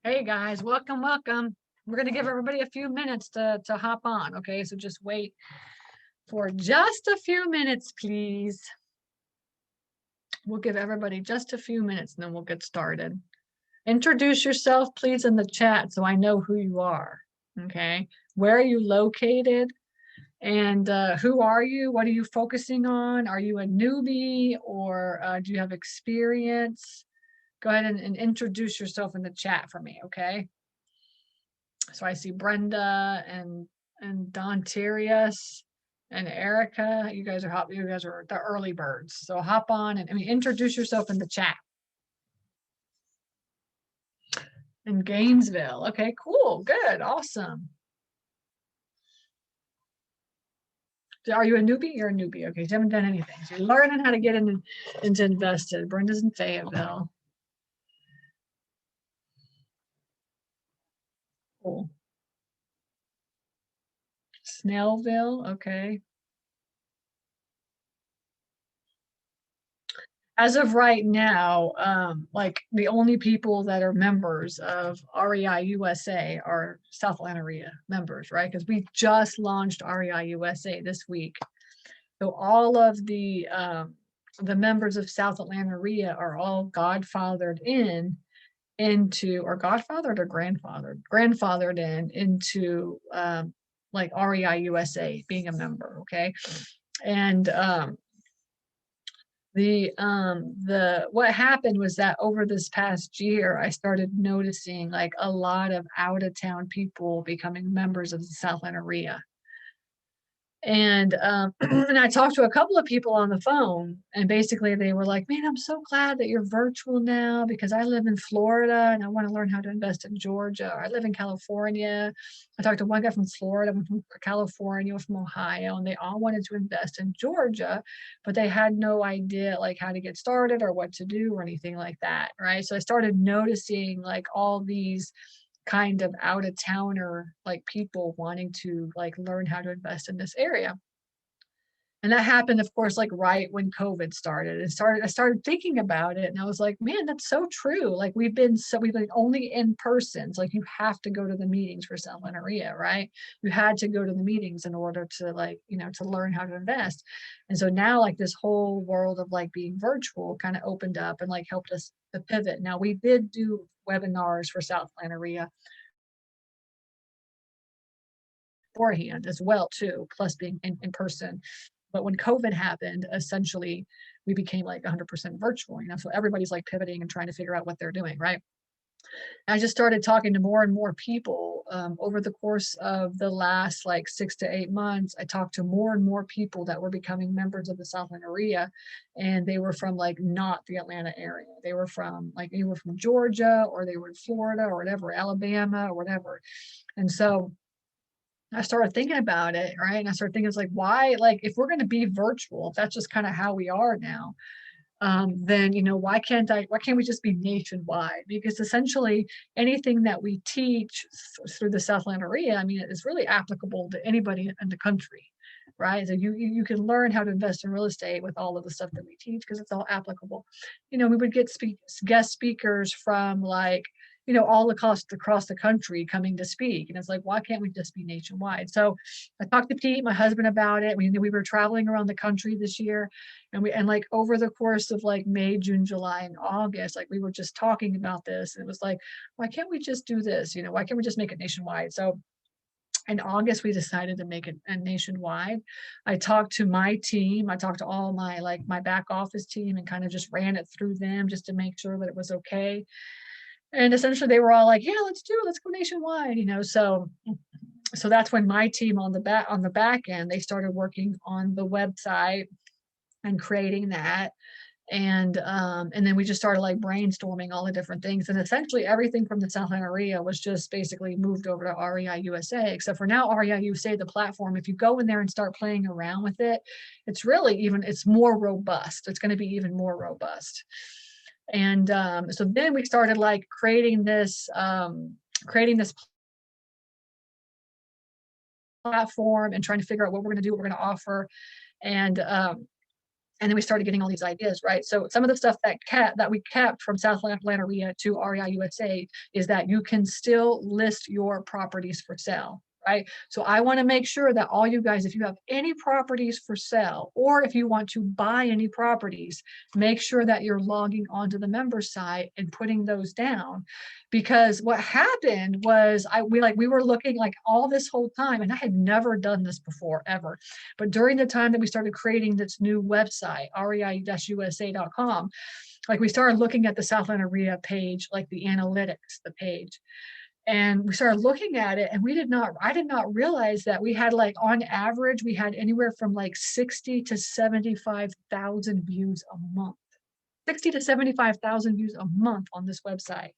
Hey guys, welcome, welcome. We're going to give everybody a few minutes to hop on. Okay, so just wait for just a few minutes, please. We'll give everybody just a few minutes and then we'll get started. Introduce yourself, please, in the chat so I know who you are. Okay, where are you located? And who are you? What are you focusing on? Are you a newbie or do you have experience? Go ahead and introduce yourself in the chat for me, okay? So I see Brenda and Don Tirius and Erica. You guys are you guys are the early birds. So hop on and introduce yourself in the chat. In Gainesville. Okay, cool, good, awesome. Are you a newbie? You're a newbie. Okay, you haven't done anything. So you're learning how to get into invested. Brenda's in Fayetteville. Cool. Snellville, okay. As of right now, like the only people that are members of REI USA are South Atlanta REIA members, right? Because we just launched REI USA this week. So all of the members of South Atlanta REIA are all godfathered into, or godfathered or grandfathered into like REI USA being a member, okay? And what happened was that over this past year, I started noticing like a lot of out of town people becoming members of the South Atlanta REIA. And and I talked to a couple of people on the phone, and basically they were like, "Man, I'm so glad that you're virtual now because I live in Florida and I want to learn how to invest in Georgia. Or I live in California." I talked to one guy from Florida, one from California, one from Ohio, and they all wanted to invest in Georgia, but they had no idea like how to get started or what to do or anything like that, right? So I started noticing like all these kind of out of towner like people wanting to like learn how to invest in this area. And that happened, of course, like right when COVID started. I started thinking about it and I was like, man, that's so true. Like we've been only in person. Like you have to go to the meetings for South Atlanta REIA, right? You had to go to the meetings in order to like, to learn how to invest. And so now like this whole world of like being virtual kind of opened up and like helped us to pivot. Now we did do webinars for South Atlanta REIA beforehand as well too, plus being in person. But when COVID happened, essentially we became like 100% virtual, so everybody's like pivoting and trying to figure out what they're doing, right? And I just started talking to more and more people over the course of the last like 6 to 8 months. I talked to more and more people that were becoming members of the South Atlanta REIA, and they were from like not the Atlanta area. They were from like anywhere from Georgia, or they were in Florida or whatever, Alabama or whatever. And so I started thinking about it, right? And I started thinking, it's like, why, like, if we're going to be virtual, if that's just kind of how we are now, then, why can't we just be nationwide? Because essentially anything that we teach through the South Atlanta REIA, it's really applicable to anybody in the country, right? So you can learn how to invest in real estate with all of the stuff that we teach because it's all applicable. We would get guest speakers from like, all across the country coming to speak. And it's like, why can't we just be nationwide? So I talked to Pete, my husband, about it. We were traveling around the country this year, and like over the course of like May, June, July, and August, like we were just talking about this. And it was like, why can't we just do this? Why can't we just make it nationwide? So in August, we decided to make it a nationwide. I talked to my team. I talked to all my back office team and kind of just ran it through them just to make sure that it was okay. And essentially they were all like, yeah, let's do it. Let's go nationwide, so that's when my team on the back end, they started working on the website and creating that. And then we just started like brainstorming all the different things. And essentially everything from the South Atlanta REIA was just basically moved over to REI USA, except for now REI USA, the platform, if you go in there and start playing around with it, it's more robust. It's going to be even more robust. And so then we started like creating this platform and trying to figure out what we're going to do, what we're going to offer. And And then we started getting all these ideas, right? So some of the stuff that we kept from South Atlanta REIA to REI USA is that you can still list your properties for sale, right? So I want to make sure that all you guys, if you have any properties for sale, or if you want to buy any properties, make sure that you're logging onto the member site and putting those down. Because what happened was we were looking like all this whole time, and I had never done this before ever. But during the time that we started creating this new website, rei-usa.com, like we started looking at the South Atlanta REIA page, like the analytics, the page. And we started looking at it, and I did not realize that we had, like, on average, we had anywhere from like 60 to 75,000 views a month. 60 to 75,000 views a month on this website.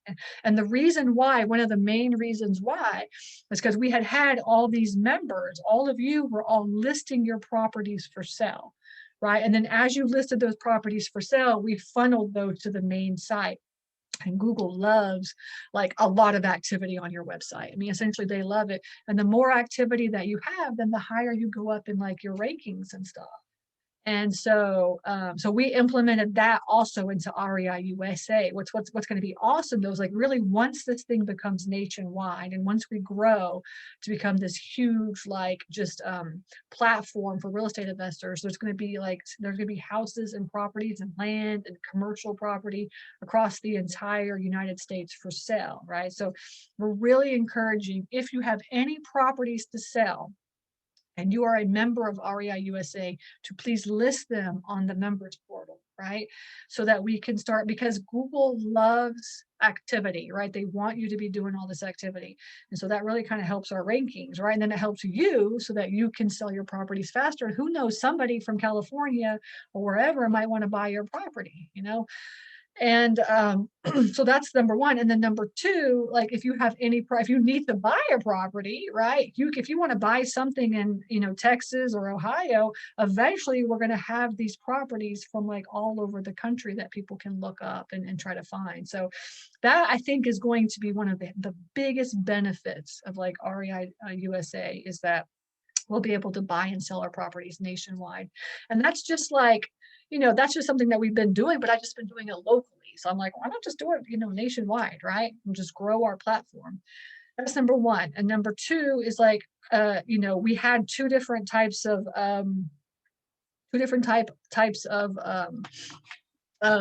And the reason why, one of the main reasons why, is because we had all these members, all of you were all listing your properties for sale, right? And then as you listed those properties for sale, we funneled those to the main site. And Google loves like a lot of activity on your website. I mean, essentially they love it. And the more activity that you have, then the higher you go up in like your rankings and stuff. And so we implemented that also into REI USA. What's going to be awesome though is like really once this thing becomes nationwide and once we grow to become this huge like just platform for real estate investors, there's going to be houses and properties and land and commercial property across the entire United States for sale, right? So we're really encouraging, if you have any properties to sell and you are a member of REI USA, to please list them on the members portal, right? So that we can start, because Google loves activity, right? They want you to be doing all this activity. And so that really kind of helps our rankings, right? And then it helps you so that you can sell your properties faster. Who knows, somebody from California or wherever might want to buy your property, you know? And so that's number one. And then number two, like if you have if you need to buy a property, right? If you want to buy something in, Texas or Ohio, eventually we're going to have these properties from like all over the country that people can look up and try to find. So that I think is going to be one of the biggest benefits of like REI USA, is that we'll be able to buy and sell our properties nationwide. And that's just like, that's just something that we've been doing, but I've just been doing it locally. So I'm like, why not just do it, nationwide, right? And just grow our platform. That's number one. And number two is like, we had two different types of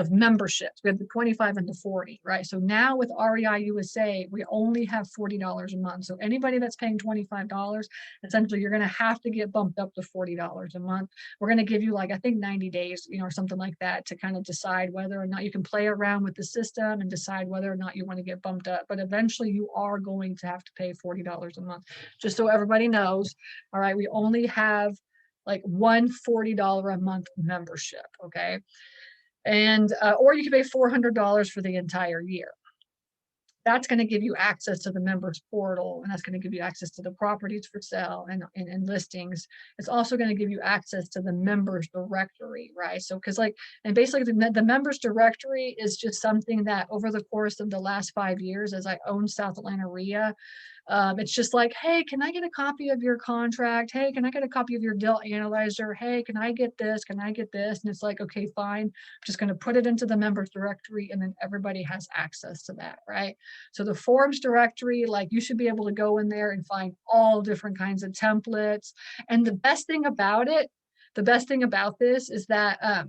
memberships. We have the 25 and the 40, right? So now with REI USA, we only have $40 a month. So anybody that's paying $25, essentially you're going to have to get bumped up to $40 a month. We're going to give you like, I think 90 days, or something like that, to kind of decide whether or not you can play around with the system and decide whether or not you want to get bumped up. But eventually you are going to have to pay $40 a month. Just so everybody knows, all right, we only have like one $40 a month membership, okay? And or you can pay $400 for the entire year. That's going to give you access to the members portal, and that's going to give you access to the properties for sale and listings. It's also going to give you access to the members directory, right? So and basically the members directory is just something that over the course of the last 5 years, as I own South Atlanta REIA, it's just like, hey, can I get a copy of your contract? Hey, can I get a copy of your deal analyzer? Hey, can I get this? Can I get this? And it's like, okay, fine. I'm just going to put it into the members directory, and then everybody has access to that, right? So the forms directory, like you should be able to go in there and find all different kinds of templates. And the best thing about this is that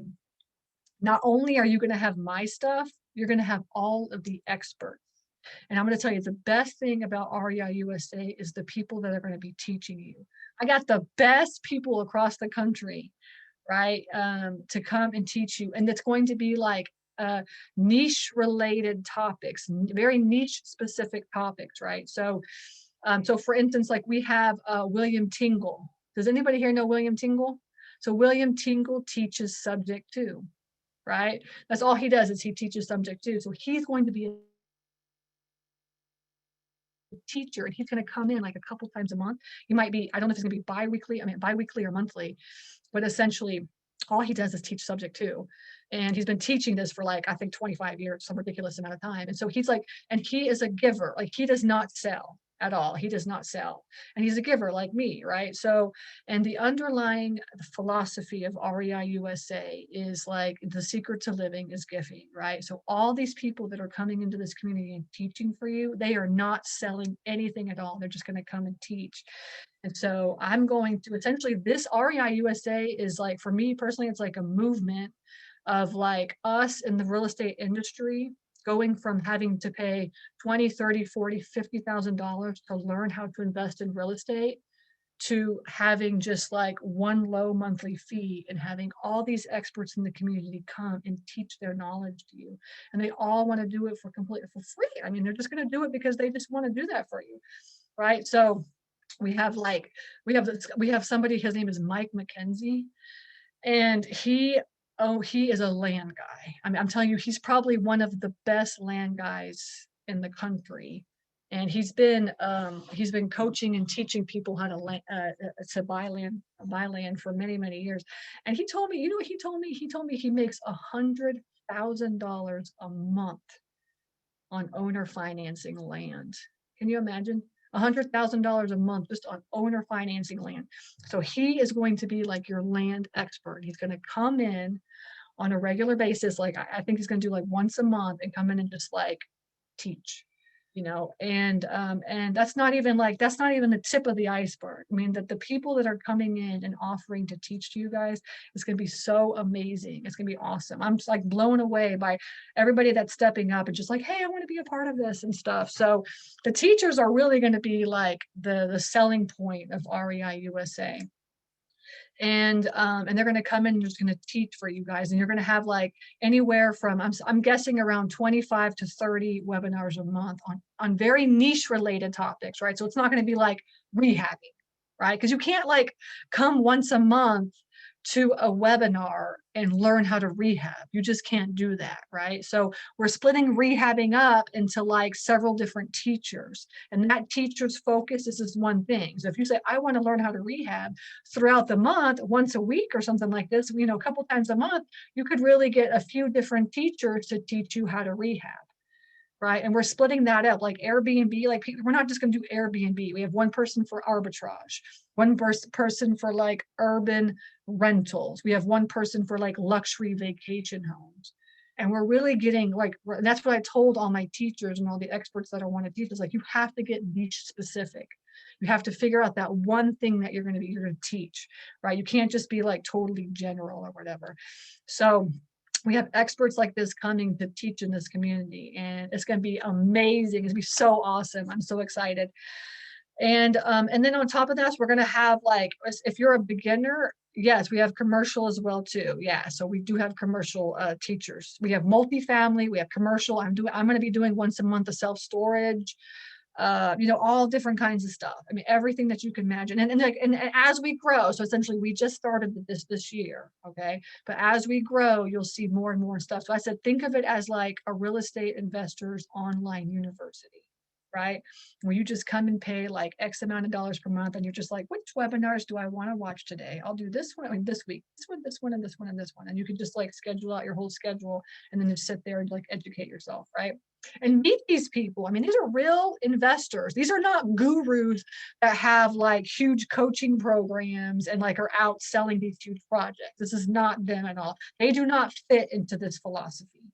not only are you going to have my stuff, you're going to have all of the experts. And I'm going to tell you, the best thing about REI USA is the people that are going to be teaching you. I got the best people across the country, right, to come and teach you. And it's going to be like niche related topics, very niche specific topics, right? So for instance, like we have William Tingle. Does anybody here know William Tingle? So William Tingle teaches subject to, right? That's all he does, is he teaches subject to. So he's going to be a teacher, and he's going to come in like a couple times a month. He might be, I don't know if it's going to be bi-weekly or monthly, but essentially all he does is teach subject to. And he's been teaching this for like, I think 25 years, some ridiculous amount of time. And so he's like, and he is a giver, like he does not sell. at all. He does not sell. And he's a giver like me, right? So, and the underlying philosophy of REI USA is like the secret to living is giving, right? So all these people that are coming into this community and teaching for you, they are not selling anything at all. They're just going to come and teach. And so I'm going to essentially, this REI USA is like, for me personally, it's like a movement of like us in the real estate industry going from having to pay 20, 30, 40, $50,000 to learn how to invest in real estate to having just like one low monthly fee and having all these experts in the community come and teach their knowledge to you. And they all want to do it for completely for free. I mean, they're just going to do it because they just want to do that for you. Right. So we have like, we have somebody, his name is Mike McKenzie, and he is a land guy. I mean, I'm telling you, he's probably one of the best land guys in the country. And he's been coaching and teaching people how to to buy land for many, many years. And he told me, you know what he told me? He told me he makes $100,000 a month on owner financing land. Can you imagine? $100,000 a month just on owner financing land. So he is going to be like your land expert. He's going to come in on a regular basis. Like I think he's going to do like once a month and come in and just like teach, and that's not even the tip of the iceberg. I mean, that the people that are coming in and offering to teach to you guys is going to be so amazing. It's going to be awesome. I'm just like blown away by everybody that's stepping up and just like, hey, I want to be a part of this and stuff. So the teachers are really going to be like the selling point of REI USA. And they're going to come in and just going to teach for you guys, and you're going to have like anywhere from I'm guessing around 25 to 30 webinars a month on very niche related topics, right? So it's not going to be like rehabbing, right? Because you can't like come once a month to a webinar and learn how to rehab. You just can't do that, right? So we're splitting rehabbing up into like several different teachers, and that teacher's focus is this one thing. So if you say, I want to learn how to rehab throughout the month, once a week or something like this, a couple times a month, you could really get a few different teachers to teach you how to rehab. Right. And we're splitting that up like Airbnb. Like we're not just going to do Airbnb. We have one person for arbitrage, one person for like urban rentals. We have one person for like luxury vacation homes. And we're really getting like, that's what I told all my teachers and all the experts that I want to teach is like, you have to get niche specific. You have to figure out that one thing that you're going to teach, right? You can't just be like totally general or whatever. So we have experts like this coming to teach in this community, and it's going to be amazing. It's going to be so awesome. I'm so excited. And then on top of that, we're going to have like, if you're a beginner, yes, we have commercial as well too. Yeah. So we do have commercial teachers. We have multifamily, we have commercial. I'm going to be doing once a month of self-storage, all different kinds of stuff. I mean, everything that you can imagine. And as we grow, so essentially we just started this year. Okay. But as we grow, you'll see more and more stuff. So I said, think of it as like a real estate investor's online university, right? Where you just come and pay like X amount of dollars per month. And you're just like, which webinars do I want to watch today? I'll do this one, this week, this one, and this one, and this one. And you can just like schedule out your whole schedule and then just sit there and like educate yourself, right? And meet these people. I mean, these are real investors. These are not gurus that have like huge coaching programs and like are out selling these huge projects. This is not them at all. They do not fit into this philosophy.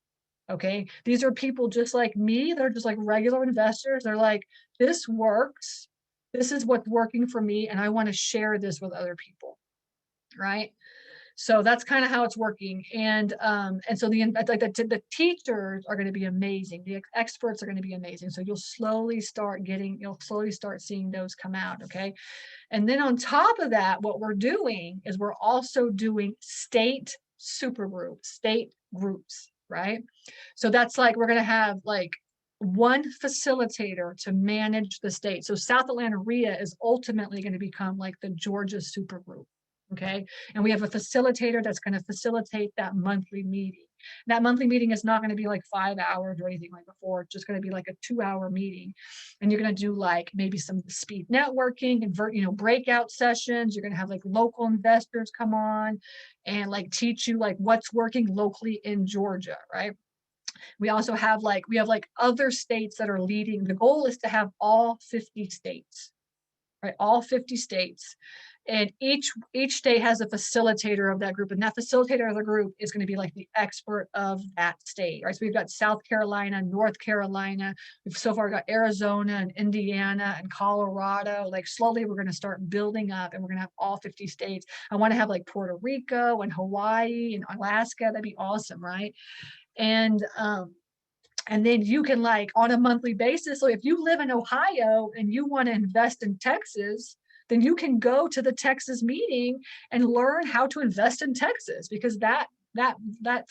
Okay. These are people just like me. They're just like regular investors. They're like, this works. This is what's working for me. And I want to share this with other people. Right. So that's kind of how it's working. And so the teachers are going to be amazing. The experts are going to be amazing. So you'll slowly start seeing those come out. Okay. And then on top of that, what we're doing is we're also doing state groups, right? So that's like, we're going to have like one facilitator to manage the state. So South Atlanta REIA is ultimately going to become like the Georgia super group. Okay. And we have a facilitator that's going to facilitate that monthly meeting. That monthly meeting is not going to be like 5 hours or anything like before. It's just going to be like a 2-hour meeting. And you're going to do like maybe some speed networking and breakout sessions. You're going to have like local investors come on and like teach you like what's working locally in Georgia. Right. We also have like, we have like other states that are leading. The goal is to have all 50 states, right? All 50 states. And each state has a facilitator of that group. And that facilitator of the group is going to be like the expert of that state, right? So we've got South Carolina, North Carolina. We've so far got Arizona and Indiana and Colorado. Like slowly we're going to start building up and we're going to have all 50 states. I want to have like Puerto Rico and Hawaii and Alaska. That'd be awesome, right? And and then you can like on a monthly basis. So if you live in Ohio and you want to invest in Texas, then you can go to the Texas meeting and learn how to invest in Texas, because that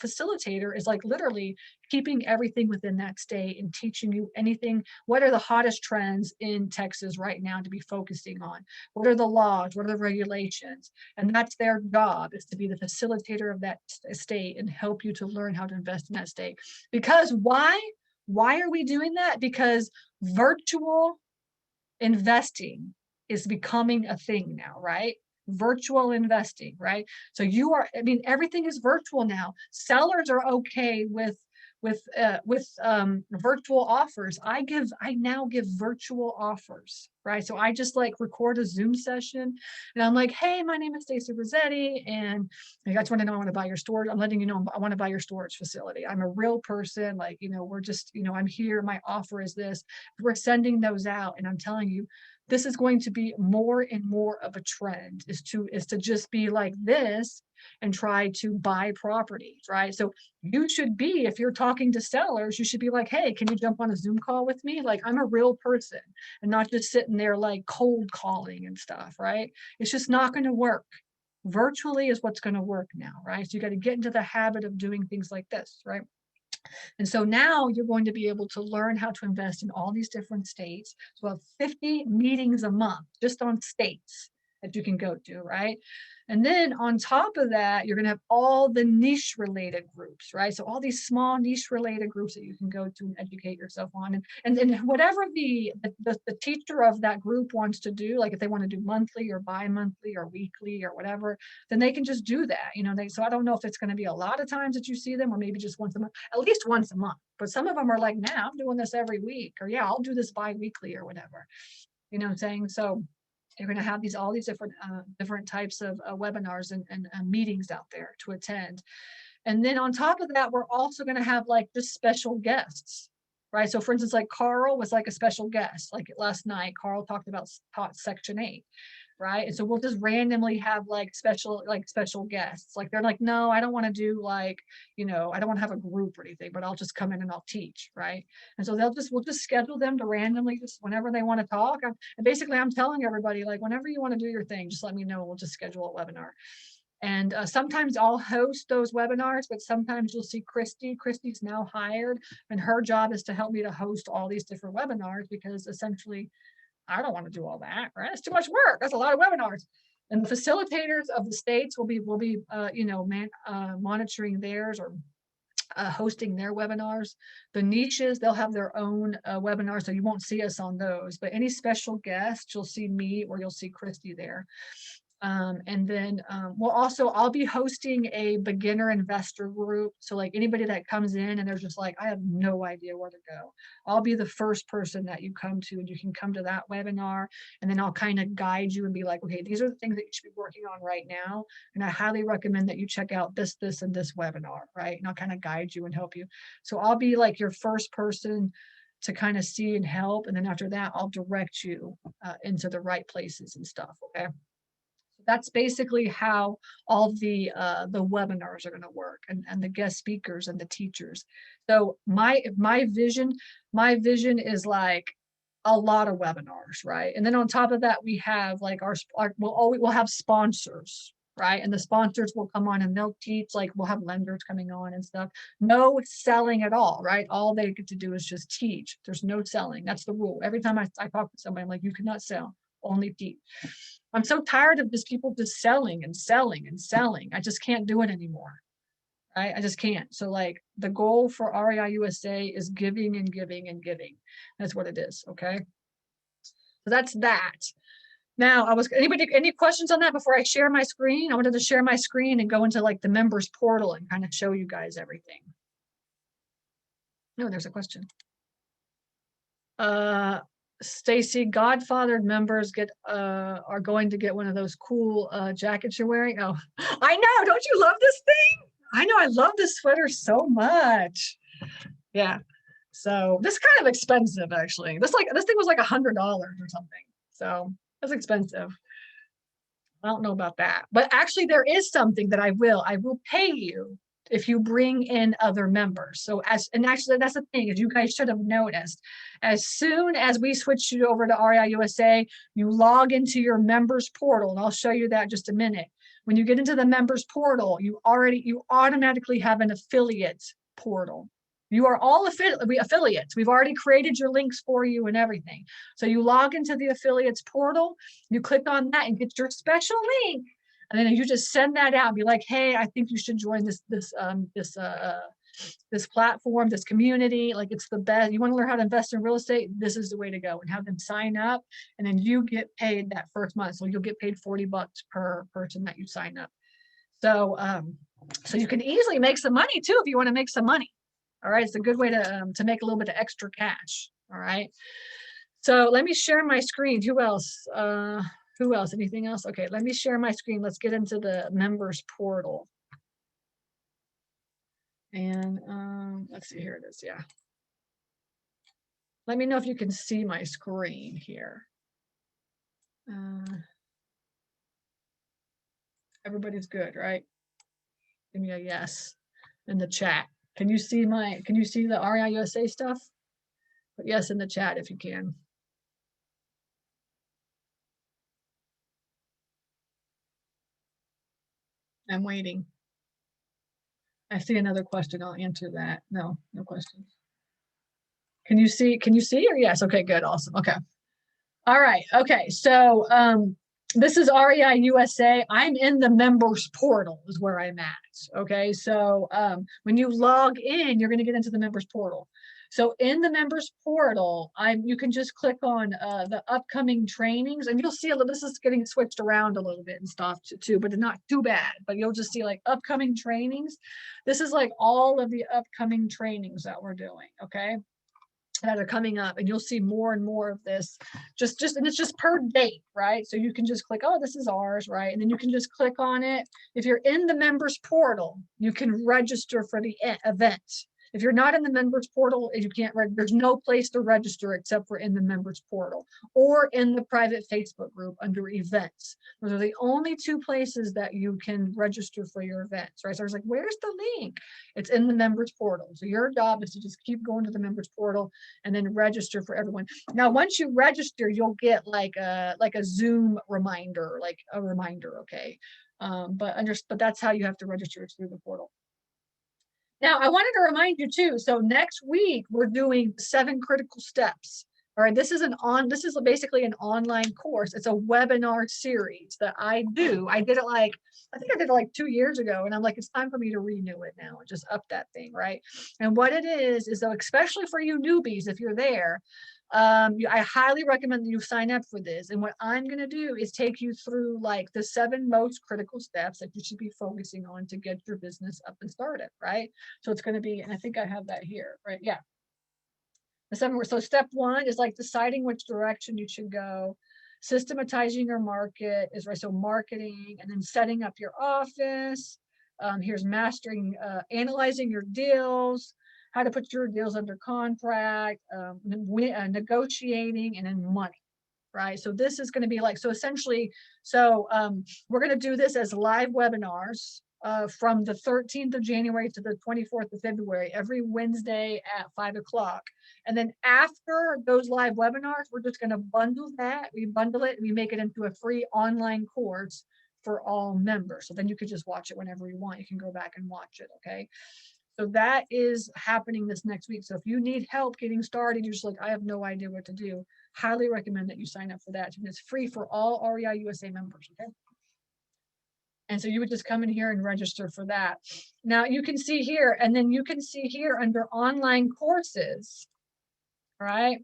facilitator is like literally keeping everything within that state and teaching you anything. What are the hottest trends in Texas right now to be focusing on? What are the laws? What are the regulations? And that's their job, is to be the facilitator of that state and help you to learn how to invest in that state. Because why are we doing that? Because virtual investing is becoming a thing now, right? Virtual investing, right? So you are, I mean, everything is virtual now. Sellers are okay with virtual offers. I now give virtual offers, right? So I just like record a Zoom session and I'm like, hey, my name is Stacey Rossetti, and you guys want to know I want to buy your storage. I'm letting you know I want to buy your storage facility. I'm a real person, like, we're just, I'm here. My offer is this. We're sending those out, and I'm telling you, this is going to be more and more of a trend, is to just be like this and try to buy properties, right? So you should be, if you're talking to sellers, you should be like, hey, can you jump on a Zoom call with me? Like, I'm a real person, and not just sitting there like cold calling and stuff, right? It's just not going to work. Virtually is what's going to work now, right? So you got to get into the habit of doing things like this, right? And so now you're going to be able to learn how to invest in all these different states. So we have 50 meetings a month just on states that you can go to, right? And then on top of that, you're going to have all the niche related groups, right? So all these small niche related groups that you can go to and educate yourself on. And whatever the teacher of that group wants to do, like if they want to do monthly or bi-monthly or weekly or whatever, then they can just do that. So I don't know if it's going to be a lot of times that you see them, or maybe just once a month, at least once a month. But some of them are like, nah, I'm doing this every week, or yeah, I'll do this bi-weekly or whatever. You know what I'm saying? So you're going to have all these different types of webinars and meetings out there to attend. And then on top of that, we're also going to have like just special guests, right? So for instance, like Carl was like a special guest. Like last night, Carl talked about Section 8, right? And so we'll just randomly have like special guests. Like they're like, no, I don't want to do like, I don't want to have a group or anything, but I'll just come in and I'll teach, right? And so we'll just schedule them to randomly, just whenever they want to talk. And basically I'm telling everybody, like, whenever you want to do your thing, just let me know. We'll just schedule a webinar. And sometimes I'll host those webinars, but sometimes you'll see Christy. Christy's now hired, and her job is to help me to host all these different webinars, because essentially I don't want to do all that, right? It's too much work. That's a lot of webinars. And the facilitators of the states will be monitoring theirs, or hosting their webinars. The niches, they'll have their own webinars, so you won't see us on those. But any special guests, you'll see me or you'll see Christy there. And then I'll be hosting a beginner investor group. So like anybody that comes in and they're just like, I have no idea where to go, I'll be the first person that you come to, and you can come to that webinar, and then I'll kind of guide you and be like, okay, these are the things that you should be working on right now. And I highly recommend that you check out this, and this webinar, right? And I'll kind of guide you and help you. So I'll be like your first person to kind of see and help. And then after that, I'll direct you into the right places and stuff, okay? That's basically how all the webinars are going to work, and the guest speakers and the teachers. So my vision is like a lot of webinars, right? And then on top of that, we have like we'll have sponsors, right? And the sponsors will come on and they'll teach, like we'll have lenders coming on and stuff. No selling at all, right? All they get to do is just teach. There's no selling. That's the rule. Every time I talk to somebody, I'm like, you cannot sell, only teach. I'm so tired of just people just selling and selling and selling. I just can't do it anymore. Right? I just can't. So like the goal for REI USA is giving and giving and giving. That's what it is. Okay. So that's that. Now any questions on that before I share my screen? I wanted to share my screen and go into like the members portal and kind of show you guys everything. No, there's a question. Stacy, godfathered members are going to get one of those cool jackets you're wearing. Oh, I know. Don't you love this thing? I know. I love this sweater so much. Yeah. So this is kind of expensive, actually. This thing was like $100 or something. So that's expensive. I don't know about that, but actually there is something that I will pay you if you bring in other members. So and actually that's the thing, is you guys should have noticed, as soon as we switched you over to REI USA, you log into your members portal, and I'll show you that in just a minute. When you get into the members portal, you automatically have an affiliate portal. You are all affiliates. We've already created your links for you and everything. So you log into the affiliates portal, you click on that and get your special link. And then you just send that out and be like, hey, I think you should join this platform, this community. Like, it's the best. You want to learn how to invest in real estate? This is the way to go, and have them sign up. And then you get paid that first month. So you'll get paid $40 per person that you sign up. So, so you can easily make some money too, if you want to make some money. All right. It's a good way to make a little bit of extra cash. All right. So let me share my screen. Who else? Who else? Anything else? Okay, let me share my screen. Let's get into the members portal. And let's see, here it is. Yeah. Let me know if you can see my screen here. Everybody's good, right? Give me a yes in the chat. Can you see the REI USA stuff? Put yes in the chat if you can. I'm waiting. I see another question. I'll answer that. No questions. Can you see or yes? Okay, good. Awesome. Okay. All right. Okay. So this is REI USA. I'm in the members portal is where I'm at. Okay. So when you log in, you're going to get into the members portal. So in the members portal, you can just click on the upcoming trainings, and you'll see this is getting switched around a little bit and stuff too, but not too bad. But you'll just see like upcoming trainings. This is like all of the upcoming trainings that we're doing. Okay. That are coming up, and you'll see more and more of this, and it's just per date, right? So you can just click, oh, this is ours, right? And then you can just click on it. If you're in the members portal, you can register for the event. If you're not in the members portal, you can't. There's no place to register except for in the members portal or in the private Facebook group under events. Those are the only two places that you can register for your events, right? So I was like, where's the link? It's in the members portal. So your job is to just keep going to the members portal and then register for everyone. Now, once you register, you'll get like a Zoom reminder, okay? But that's how you have to register. It's through the portal. Now, I wanted to remind you too. So next week we're doing 7 critical steps. All right, this is basically an online course. It's a webinar series that I do. I think I did it like 2 years ago, and I'm like, it's time for me to renew it now and just up that thing, right? And what it is so especially for you newbies, if you're there, I highly recommend that you sign up for this. And what I'm going to do is take you through like the 7 most critical steps that you should be focusing on to get your business up and started, right? So it's going to be, and I think I have that here, right? Yeah. So step 1 is like deciding which direction you should go. Systematizing your market is right. So marketing, and then setting up your office. Here's mastering, analyzing your deals, how to put your deals under contract, negotiating, and then money, right? So this is going to be like, so essentially, we're going to do this as live webinars from the 13th of January to the 24th of February, every Wednesday at 5 o'clock. And then after those live webinars, we're just going to bundle that. We bundle it and we make it into a free online course for all members. So then you could just watch it whenever you want. You can go back and watch it. Okay. So that is happening this next week. So if you need help getting started, you're just like, I have no idea what to do, highly recommend that you sign up for that. And it's free for all REI USA members. Okay. And so you would just come in here and register for that. Now you can see here, and then you can see here under online courses, all right?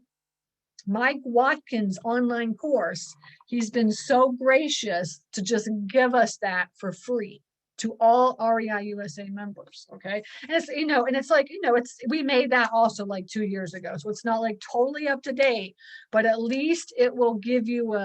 Mike Watkins' online course, he's been so gracious to just give us that for free. to all REI USA members. Okay. And it's, and it's like, we made that also like 2 years ago. So it's not like totally up to date, but at least it will give you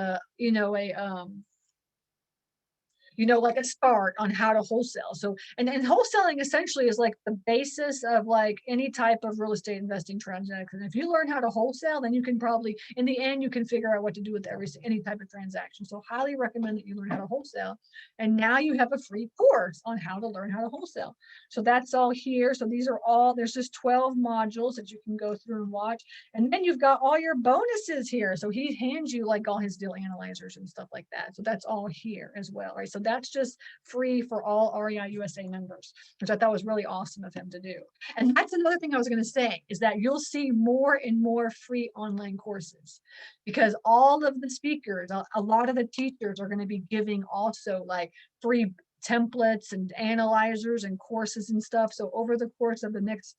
like a start on how to wholesale. So, and wholesaling essentially is like the basis of like any type of real estate investing transaction. If you learn how to wholesale, then you can probably, in the end, you can figure out what to do with any type of transaction. So highly recommend that you learn how to wholesale. And now you have a free course on how to learn how to wholesale. So that's all here. So these are all, there's just 12 modules that you can go through and watch. And then you've got all your bonuses here. So he hands you like all his deal analyzers and stuff like that. So that's all here as well, right? So that's just free for all REI USA members, which I thought was really awesome of him to do. And that's another thing I was going to say is that you'll see more and more free online courses because all of the speakers, a lot of the teachers are going to be giving also like free templates and analyzers and courses and stuff. So over the course of the next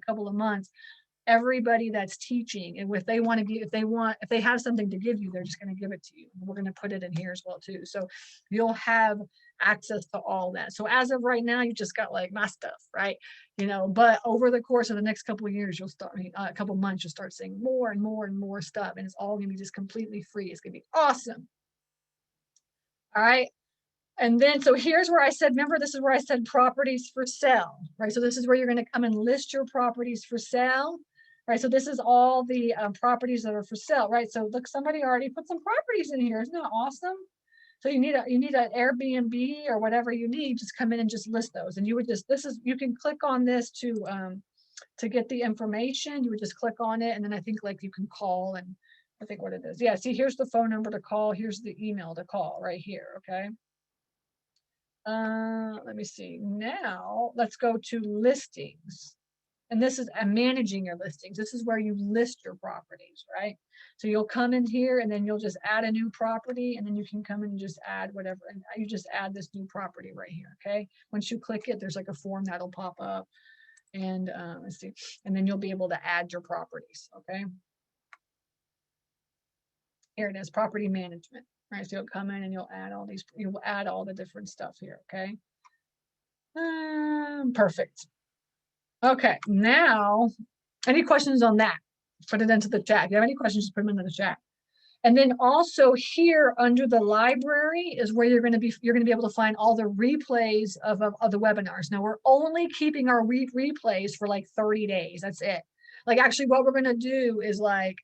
couple of months, everybody that's teaching, and if they want to give, if they have something to give you, they're just going to give it to you. We're going to put it in here as well too. So you'll have access to all that. So as of right now, you just got like my stuff, right? But over the course of the next couple of years, you'll start, a couple of months, you'll start seeing more and more and more stuff, and it's all going to be just completely free. It's going to be awesome. All right. And then, so here's where I said, remember, this is where I said properties for sale, right? So this is where you're going to come and list your properties for sale, right? So this is all the properties that are for sale, right? So look, somebody already put some properties in here. Isn't that awesome? So you need an Airbnb or whatever you need, just come in and just list those. And you would just, you can click on this to get the information. You would just click on it. And then I think like you can call, and I think what it is. Yeah. See, here's the phone number to call. Here's the email to call right here. Okay. Let me see. Now let's go to listings. And this is managing your listings. This is where you list your properties, right? So you'll come in here and then you'll just add a new property, and then you can come in and just add whatever. And you just add this new property right here. Okay. Once you click it, there's like a form that'll pop up, and let's see. And then you'll be able to add your properties. Okay. Here it is, property management. Right, so you'll come in and you'll add all the different stuff here. Okay. Perfect. Okay, now, any questions on that? Put it into the chat. If you have any questions, just put them into the chat. And then also here under the library is where you're going to be able to find all the replays of the webinars. Now we're only keeping our replays for like 30 days. That's it. Like actually what we're going to do is like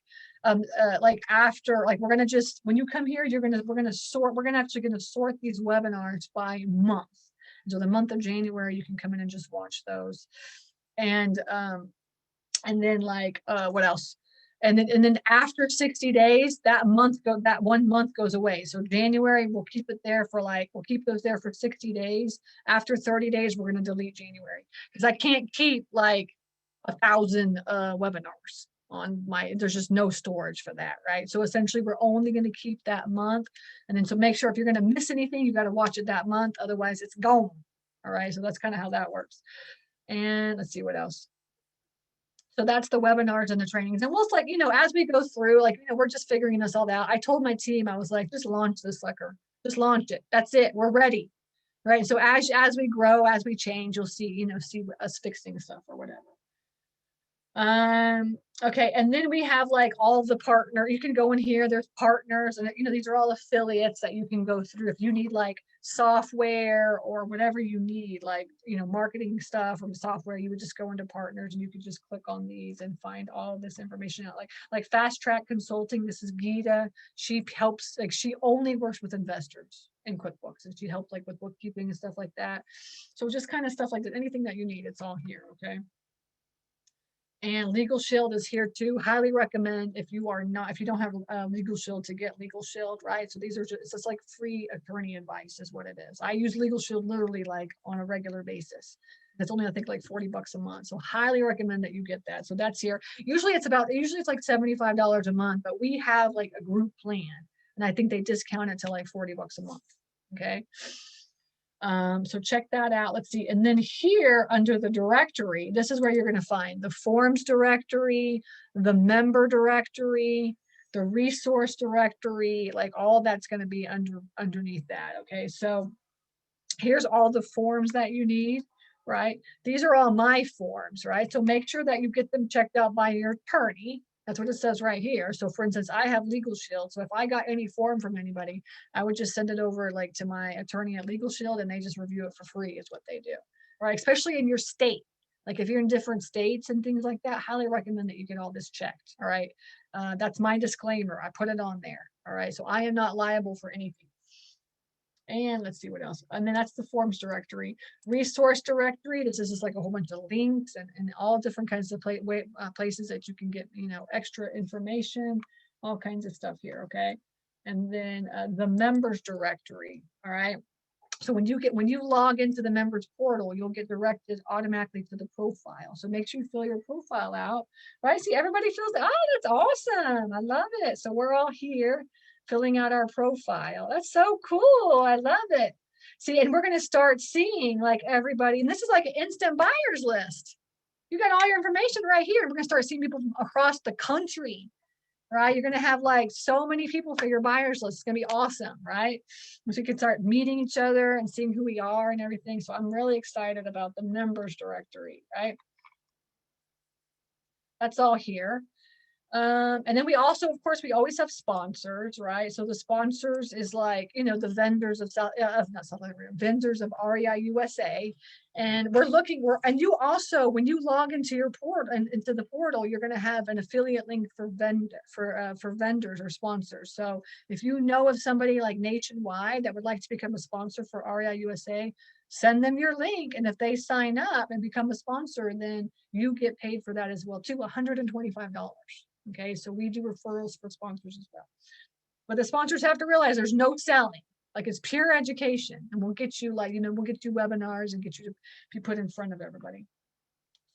after, like we're going to just, when you come here, we're going to sort these webinars by month. So the month of January, you can come in and just watch those. And then like, what else? And then after 60 days, that 1 month goes away. So January, we'll keep those there for 60 days. After 30 days, we're going to delete January because I can't keep like 1,000 webinars on there's just no storage for that, right? So essentially we're only going to keep that month. And then so make sure if you're going to miss anything, you got to watch it that month. Otherwise it's gone. All right. So that's kind of how that works. And let's see what else. So that's the webinars and the trainings. And we'll like, as we go through, like, we're just figuring this all out. I told my team, I was like, just launch this sucker. Just launch it. That's it. We're ready. Right. So as we grow, as we change, you'll see, see us fixing stuff or whatever. Okay, and then we have like all the partner, you can go in here, there's partners, and these are all affiliates that you can go through if you need like software or whatever you need, like marketing stuff or software. You would just go into partners and you could just click on these and find all this information out. Like Fast Track Consulting, this is Geeta. She helps, like she only works with investors in QuickBooks, and she helps like with bookkeeping and stuff like that. So just kind of stuff like that, anything that you need, it's all here. Okay. And Legal Shield is here too. Highly recommend if you don't have Legal Shield, to get Legal Shield, right? So these are it's just like free attorney advice is what it is. I use Legal Shield literally like on a regular basis. It's only, I think, like $40 a month. So highly recommend that you get that. So that's here. Usually it's like $75 a month, but we have like a group plan, and I think they discount it to like $40 a month. Okay. So check that out. Let's see. And then here under the directory, this is where you're going to find the forms directory, the member directory, the resource directory, like all that's going to be underneath that. Okay. So Here's all the forms that you need, right? These are all my forms, right? So make sure that you get them checked out by your attorney. That's what it says right here. So for instance, I have Legal Shield. So if I got any form from anybody, I would just send it over like to my attorney at Legal Shield and they just review it for free is what they do, right? Especially in your state. Like if you're in different states and things like that, highly recommend that you get all this checked. All right. That's my disclaimer. I put it on there. All right. So I am not liable for anything. And let's see what else. And then that's the forms directory. Resource directory. This is just like a whole bunch of links and all different kinds of places that you can get, extra information, all kinds of stuff here. Okay. And then the members directory. All right. So when you log into the members portal, you'll get directed automatically to the profile. So make sure you fill your profile out, right? See, everybody fills it. Oh, that's awesome. I love it. So we're all here filling out our profile. That's so cool. I love it. See, and we're going to start seeing like everybody, and this is like an instant buyers list. You got all your information right here. We're going to start seeing people from across the country, right? You're going to have like so many people for your buyers list. It's going to be awesome, right? So you can start meeting each other and seeing who we are and everything. So I'm really excited about the members directory, right? That's all here. And then we also, of course, we always have sponsors, right? So the sponsors is like, the vendors of vendors of REI USA. And and you also, when you log into your portal and into the portal, you're going to have an affiliate link for vendors or sponsors. So if you know of somebody like nationwide that would like to become a sponsor for REI USA, send them your link. And if they sign up and become a sponsor, then you get paid for that as well too, $125. Okay, so we do referrals for sponsors as well. But the sponsors have to realize there's no selling. Like it's pure education. And we'll get you we'll get you webinars and get you to be put in front of everybody.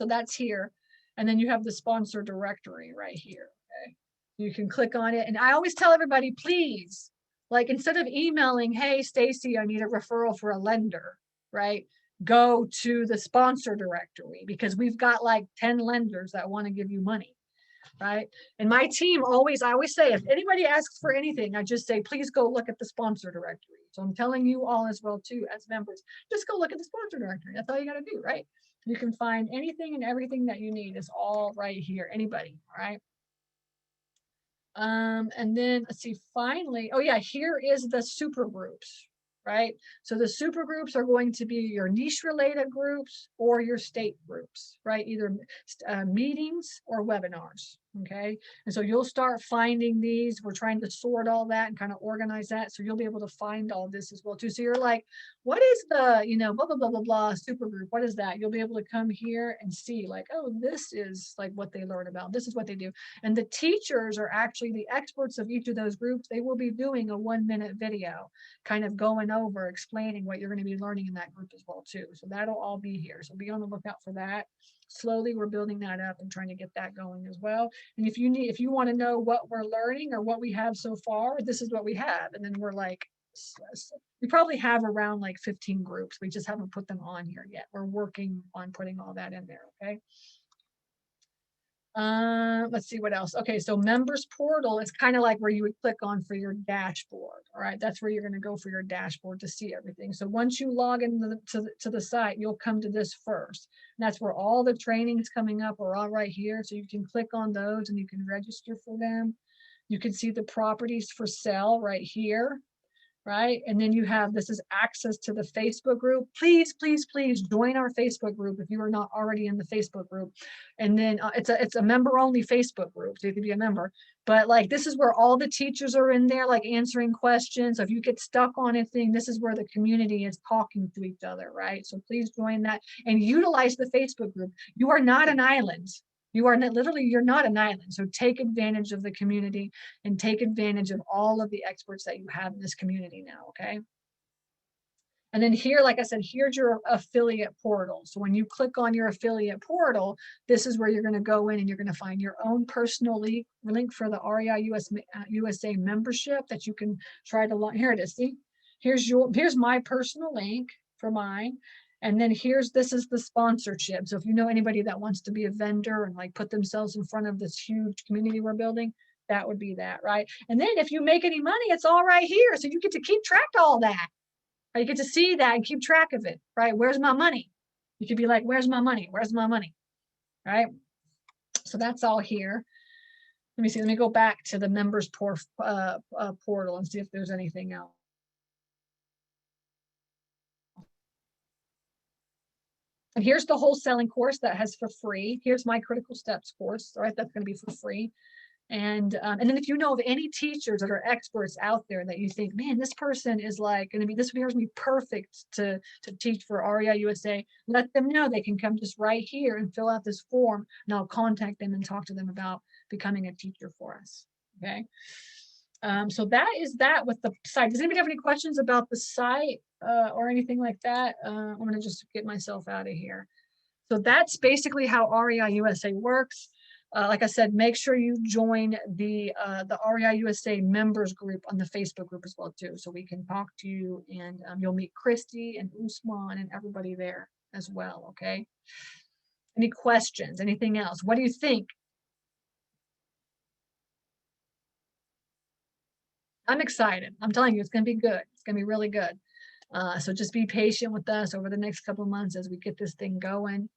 So that's here. And then you have the sponsor directory right here. Okay. You can click on it. And I always tell everybody, please, like instead of emailing, hey, Stacy, I need a referral for a lender, right? Go to the sponsor directory because we've got like 10 lenders that want to give you money. Right. And my team I always say, if anybody asks for anything, I just say, please go look at the sponsor directory. So I'm telling you all as well, too, as members, just go look at the sponsor directory. That's all you got to do. Right. You can find anything and everything that you need is all right here. Anybody. All right. And then let's see, finally, oh yeah, here is the super groups, right? So the super groups are going to be your niche related groups or your state groups, right? Either meetings or webinars, okay? And so you'll start finding these. We're trying to sort all that and kind of organize that. So you'll be able to find all this as well too. So you're like, what is the, blah, blah, blah, blah, blah, super group? What is that? You'll be able to come here and see like, oh, this is like what they learn about. This is what they do. And the teachers are actually the experts of each of those groups. They will be doing a 1-minute video kind of going over, explaining what you're going to be learning in that group as well too. So that'll all be here. So be on the lookout for that. Slowly we're building that up and trying to get that going as well. And if you want to know what we're learning or what we have so far, this is what we have. And then we're like, we probably have around like 15 groups. We just haven't put them on here yet. We're working on putting all that in there. Okay. Let's see what else. Okay, so members portal is kind of like where you would click on for your dashboard. All right, that's where you're going to go for your dashboard to see everything. So once you log into the site, you'll come to this first. And that's where all the trainings coming up are all right here. So you can click on those and you can register for them. You can see the properties for sale right here. Right. And then you have, this is access to the Facebook group. Please, please, please join our Facebook group if you are not already in the Facebook group. And then it's a member only Facebook group. So you can be a member, but like, this is where all the teachers are in there, like answering questions. So if you get stuck on anything, this is where the community is talking to each other. Right. So please join that and utilize the Facebook group. You are not an island. You are not, literally, you're not an island. So take advantage of the community and take advantage of all of the experts that you have in this community now, okay? And then here, like I said, here's your affiliate portal. So when you click on your affiliate portal, this is where you're going to go in and you're going to find your own personal link for the REI USA membership that you can try to launch. Here it is. See, here's my personal link for mine. And then this is the sponsorship. So if you know anybody that wants to be a vendor and like put themselves in front of this huge community we're building, that would be that, right? And then if you make any money, it's all right here. So you get to keep track of all that, Right? You get to see that and keep track of it, right? Where's my money? You could be like, where's my money? Where's my money? Right? So that's all here. Let me see. Let me go back to the members portal and see if there's anything else. And here's the wholesaling course that has for free. Here's my critical steps course, right? That's going to be for free. And then if you know of any teachers that are experts out there that you think, man, this person is like going to be, this person be perfect to teach for REI USA, let them know. They can come just right here and fill out this form, and I'll contact them and talk to them about becoming a teacher for us. Okay. So that is that with the site. Does anybody have any questions about the site or anything like that? I'm going to just get myself out of here. So that's basically how REI USA works. Like I said, make sure you join the REI USA members group on the Facebook group as well too, so we can talk to you, and you'll meet Christy and Usman and everybody there as well. Okay. Any questions? Anything else? What do you think? I'm excited. I'm telling you, it's going to be good. It's going to be really good. So just be patient with us over the next couple of months as we get this thing going.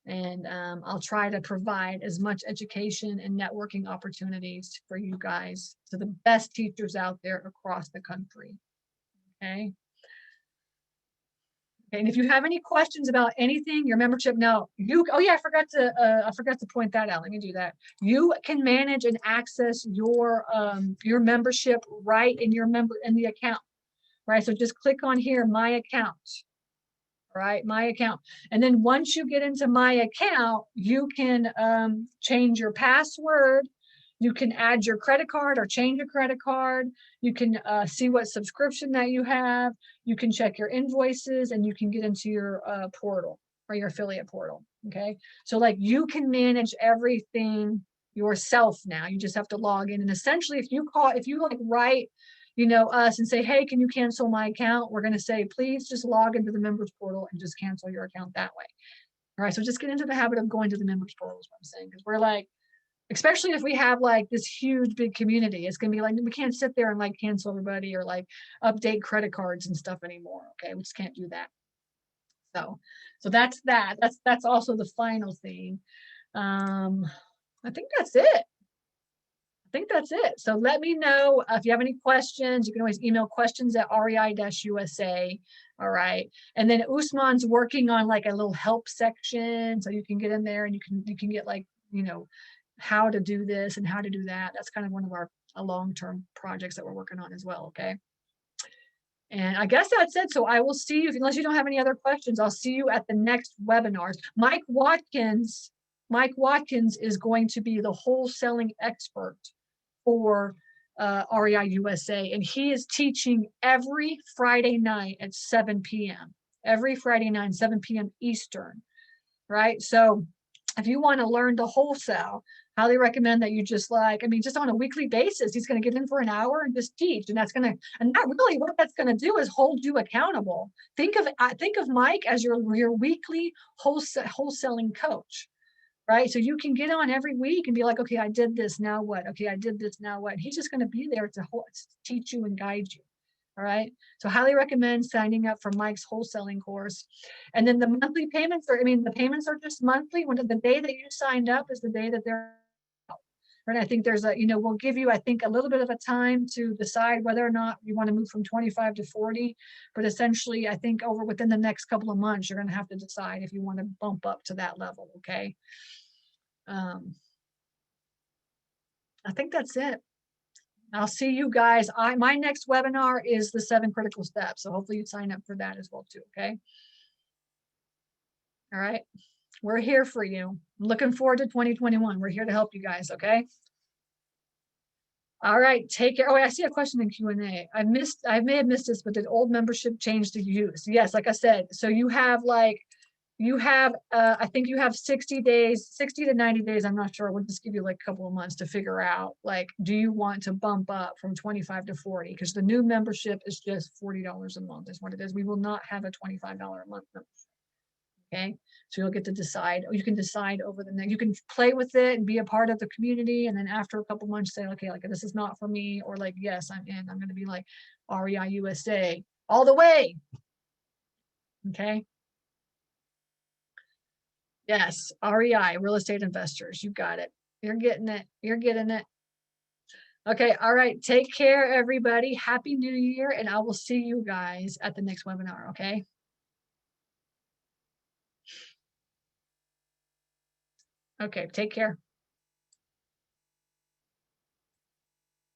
And I'll try to provide as much education and networking opportunities for you guys, to the best teachers out there across the country. Okay. And if you have any questions about anything, your membership, now oh yeah, I forgot to point that out. Let me do that. You can manage and access your membership right in the account, right? So just click on here, my account, right? My account. And then once you get into my account, you can change your password. You can add your credit card or change your credit card. You can see what subscription that you have. You can check your invoices, and you can get into your portal or your affiliate portal. Okay. So like you can manage everything yourself now. You just have to log in. And essentially, if you like write, us and say, hey, can you cancel my account? We're going to say, please just log into the members portal and just cancel your account that way. All right. So just get into the habit of going to the members portal is what I'm saying. Because we're like, especially if we have like this huge big community, it's gonna be like we can't sit there and like cancel everybody or like update credit cards and stuff anymore. Okay, we just can't do that. So that's that. That's also the final thing. I think that's it. So let me know if you have any questions. You can always email questions@rei-usa. All right. And then Usman's working on like a little help section, so you can get in there and you can get like, how to do this and how to do that. That's kind of one of our long-term projects that we're working on as well. Okay. And I guess that's it. So I will see you, unless you don't have any other questions, I'll see you at the next webinars. Mike Watkins is going to be the wholesaling expert for REI USA. And he is teaching every Friday night at 7 p.m. Every Friday night, 7 p.m. Eastern. Right. So if you want to learn to wholesale, highly recommend that you just on a weekly basis, he's going to get in for an hour and just teach. And that really what that's going to do is hold you accountable. Think of Mike as your weekly wholesaling coach, right? So you can get on every week and be like, okay, I did this, now what? Okay, I did this, now what? He's just going to be there to teach you and guide you. All right. So highly recommend signing up for Mike's wholesaling course. And then the monthly payments the payments are just monthly. When the day that you signed up is the day that they're out. Right. I think there's we'll give you, I think, a little bit of a time to decide whether or not you want to move from 25 to 40. But essentially, I think within the next couple of months, you're going to have to decide if you want to bump up to that level. Okay. I think that's it. I'll see you guys. My next webinar is the 7 critical steps. So hopefully you sign up for that as well too. Okay. All right. We're here for you. I'm looking forward to 2021. We're here to help you guys. Okay. All right. Take care. Oh, I see a question in Q&A. I may have missed this, but did old membership change to use? Yes. Like I said, so I think you have 60 to 90 days. I'm not sure. We'll just give you like a couple of months to figure out, like, do you want to bump up from 25 to 40? Because the new membership is just $40 a month is what it is. We will not have a $25 a month membership. Okay. So you'll get to decide, or you can decide over the next, you can play with it and be a part of the community. And then after a couple months say, okay, like this is not for me, or like, yes, I'm in, I'm going to be like REI USA all the way. Okay. Yes. REI, real estate investors. You got it. You're getting it. You're getting it. Okay. All right. Take care, everybody. Happy New Year. And I will see you guys at the next webinar. Okay. Okay. Take care.